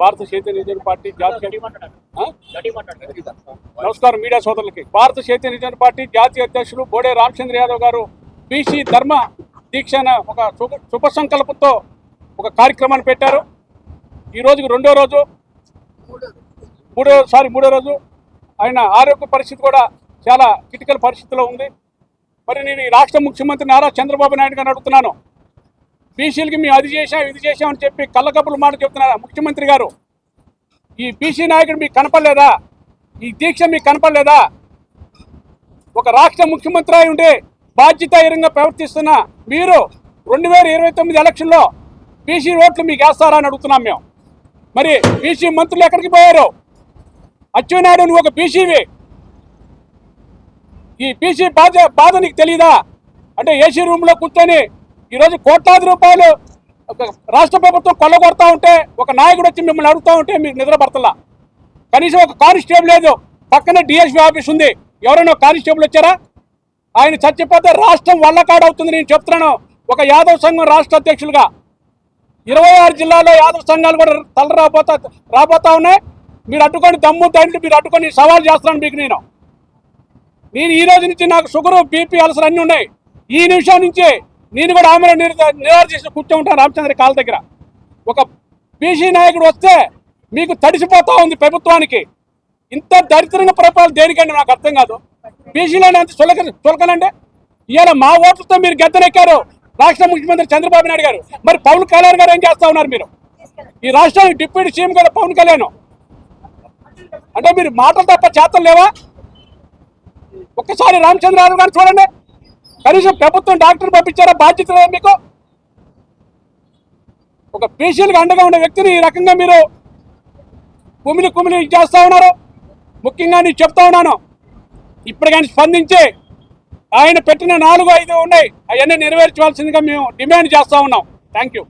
భారత చైతన్య పార్టీ జాతీయ నమస్కారం మీడియా సోదరులకి. భారత చైతన్య పార్టీ జాతీయ అధ్యక్షులు బోడే రామచంద్ర యాదవ్ గారు బీసీ ధర్మ దీక్ష ఒక శుభ సంకల్పంతో ఒక కార్యక్రమాన్ని పెట్టారు. ఈ రోజుకి మూడో రోజు ఆయన ఆరోగ్య పరిస్థితి కూడా చాలా క్రిటికల్ పరిస్థితిలో ఉంది. మరి నేను ఈ రాష్ట్ర ముఖ్యమంత్రి నారా చంద్రబాబు నాయుడు గారిని అడుగుతున్నాను, బీసీలకి మేము అది చేశాం ఇది చేశామని చెప్పి కళ్ళకప్పులు మాట చెప్తున్నారు ముఖ్యమంత్రి గారు. ఈ బీసీ నాయకుడు మీకు కనపడలేదా? ఈ దీక్ష మీకు కనపడలేదా? ఒక రాష్ట్ర ముఖ్యమంత్రి అయి ఉండే బాధ్యతాయుతంగా ప్రవర్తిస్తున్న మీరు 2029 ఎలక్షన్లో బీసీ ఓట్లు మీకు వేస్తారా అని అడుగుతున్నాం మేము. మరి బీసీ మంత్రులు ఎక్కడికి పోయారు? అచ్చెన్నాయుడు నువ్వు ఒక బీసీవి, ఈ బీసీ బాధ నీకు తెలియదా? అంటే ఏసీ రూమ్లో కూర్చొని ఈరోజు కోట్లాది రూపాయలు రాష్ట్ర ప్రభుత్వం కొల్లగొడతా ఉంటే ఒక నాయకుడు వచ్చి మిమ్మల్ని అడుగుతూ ఉంటే మీకు నిద్రపడతలా. కనీసం ఒక కానిస్టేబుల్ లేదు, పక్కనే డిఎస్పీ ఆఫీస్ ఉంది, ఎవరైనా కానిస్టేబుల్ వచ్చారా? ఆయన చచ్చిపోతే రాష్ట్రం వల్లకాడవుతుంది. నేను చెప్తున్నాను ఒక యాదవ్ సంఘం రాష్ట్ర అధ్యక్షులుగా. 26 జిల్లాల్లో యాదవ్ సంఘాలు కూడా తల రాబోతా ఉన్నాయి. మీరు అడ్డుకొని దమ్ము తండ్రి మీరు అడ్డుకొని సవాల్ చేస్తున్నాను మీకు. నేను ఈ రోజు నుంచి నాకు షుగరు బీపీ అల్సర్ అన్నీ ఉన్నాయి. ఈ నిమిషం నుంచి నేను కూడా ఆమె నిరాశిస్తూ కూర్చోంటాను రామచంద్ర కాళ్ళ దగ్గర. ఒక బీసీ నాయకుడు వస్తే మీకు తడిసిపోతా ఉంది ప్రభుత్వానికి. ఇంత దరిద్రంగా పరిపాలన దేనికండి నాకు అర్థం కాదు. బీసీలోనే అంత చులకనండి. ఇవాళ మా ఓట్లతో మీరు గెద్దనెక్కారు రాష్ట్ర ముఖ్యమంత్రి చంద్రబాబు నాయుడు గారు. మరి పవన్ కళ్యాణ్ గారు ఏం చేస్తా ఉన్నారు? మీరు ఈ రాష్ట్రానికి డిప్యూటీ సీఎం కదా పవన్ కళ్యాణ్. అంటే మీరు మాటలు తప్ప చేతలు లేవా? ఒక్కసారి రామచంద్రరావు గారు చూడండి, కనీసం ప్రభుత్వం డాక్టర్ పంపించారా? బాధ్యత లేదా మీకు? ఒక బీసీలకు అండగా ఉన్న వ్యక్తిని ఈ రకంగా మీరు కుమిలి చేస్తా ఉన్నారు. ముఖ్యంగా నేను చెప్తా ఉన్నాను, ఇప్పుడు కానీ స్పందించి ఆయన పెట్టిన 4-5 ఉన్నాయి అవన్నీ నెరవేర్చవలసిందిగా మేము డిమాండ్ చేస్తా ఉన్నాం. Thank you.